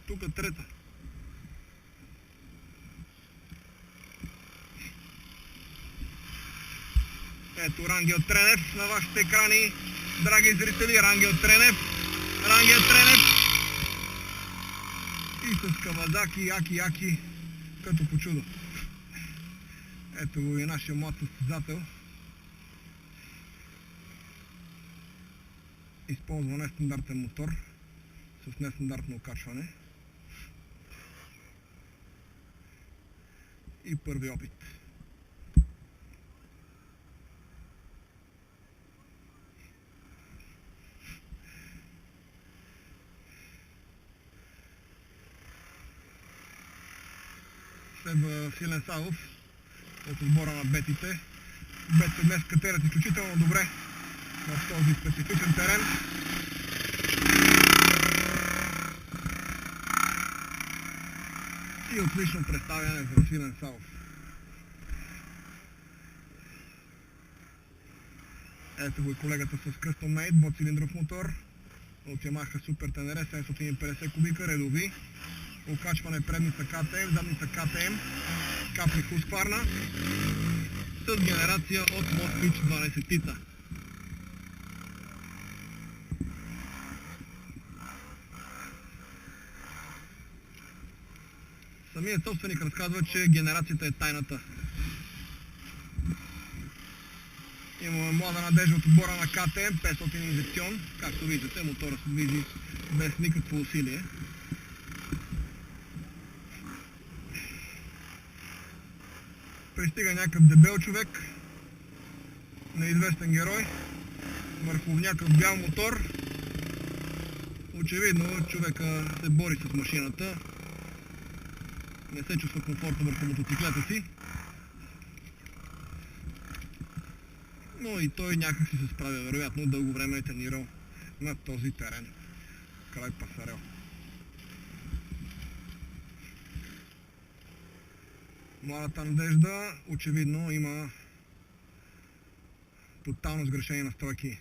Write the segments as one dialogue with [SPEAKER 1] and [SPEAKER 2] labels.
[SPEAKER 1] Тук е трета. Ето Рангел Тренев на вашите екрани. Драги зрители, Рангел Тренев. Рангел Тренев. И с Кавазаки, яки, като по чудо. Ето го и нашия млад състезател. Използва нестандартен мотор с нестандартно окачване. И първи опит. Следва Силен Савов от отбора на бетите. Бетите днес катерят изключително добре в този специфичен терен. И отлично представяне за Силен Савов. Ето го и колегата с Custom Made, двуцилиндров мотор от Yamaha Super Tenere 750 кубика, редови. Окачване предница КТМ, задница КТМ, капли Husqvarna с генерация от Moskvich 12-тица. Самият собственик разказва, че генерацията е тайната. Имаме млада надежда от отбора на КТМ, 500 инжекцион. Както виждате, мотора се движи без никакво усилие. Пристига някакъв дебел човек, неизвестен герой, върху някакъв бял мотор. Очевидно човека се бори с машината, не се чувства комфортно върху мотоциклета си, но и той някак си се справя, вероятно дълго време е тренирал на този терен, край Пасарел. Младата надежда очевидно има тотално сгрешени настройки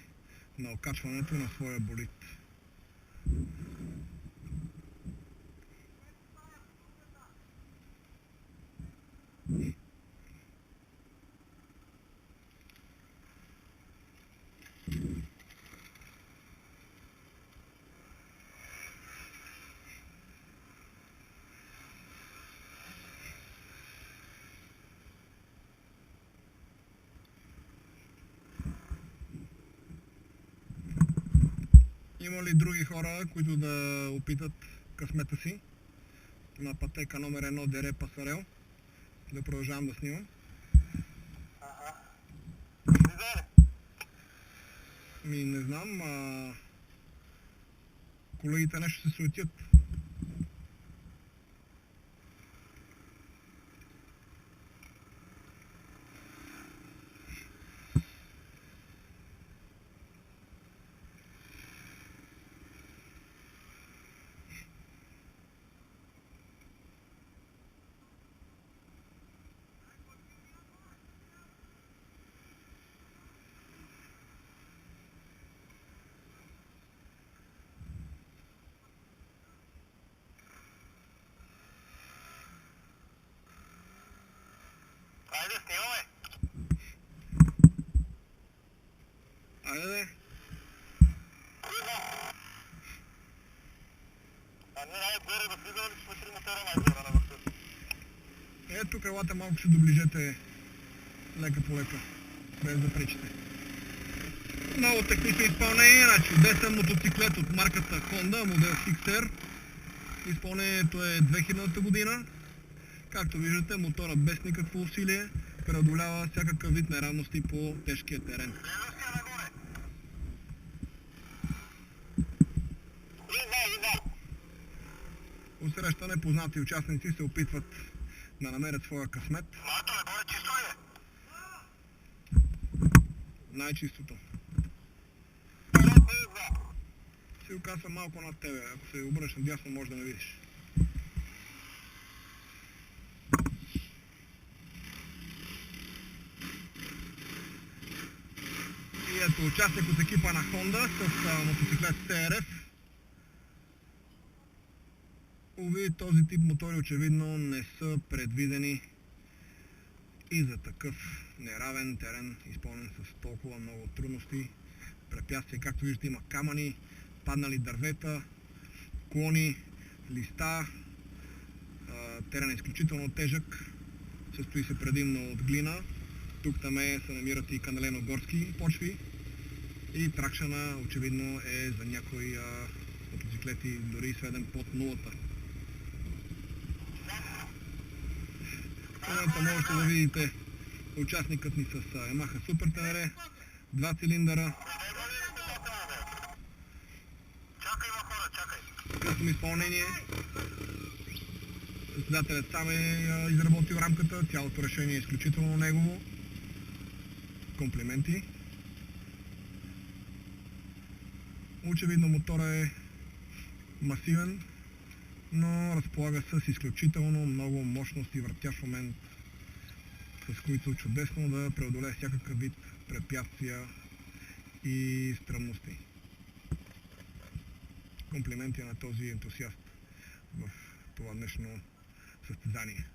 [SPEAKER 1] на окачването на своя болид. Има ли други хора, които да опитат късмета си на пътека номер 1 Дере Пасарел? Да продължавам да снимам. Не знам, колегите нещо се суетят.
[SPEAKER 2] Айде, снимаме!
[SPEAKER 1] Айде!
[SPEAKER 2] А ние най-горе да влизаме ли сме 3 мотора най-горе на върха?
[SPEAKER 1] Тук елате малко ще доближете лека по лека, без да пречите. Много технично изпълнение, значи десен мотоциклет от марката Honda, модел XR. Изпълнението е 2000-та година. Както виждате, мотора без никакво усилие преодолява всякакъв вид неравности по тежкия терен. Отсреща непознати участници се опитват да намерят своя късмет.
[SPEAKER 2] Марто, нагоре чисто ли е?
[SPEAKER 1] Най-чистото. Си окасва малко над тебе, ако се обърнеш надясно, може да не видиш. И ето участник от екипа на Honda с мотоциклет CRF. моторови, този тип мотори очевидно не са предвидени и за такъв неравен терен, изпълнен с толкова много трудности, препятствия. Както виждате, има камъни, паднали дървета, клони, листа. Терен е изключително тежък, състои се предимно от глина. Тук там се намират и каналено-горски почви и тракшъна очевидно е за някои мотоциклети дори сведен под нулата. В момента можете да видите участникът ни с Yamaha Super Tenere, 2 цилиндъра.
[SPEAKER 2] Чакай, има хора, чакай.
[SPEAKER 1] Късно изпълнение. Създателят сам е изработил рамката, цялото решение е изключително негово. Комплименти. Очевидно мотора е масивен, но разполага с изключително много мощност и въртящ момент, с които чудесно да преодолее всякакъв вид препятствия и стръмности. Комплименти на този ентусиаст в това днешно състезание.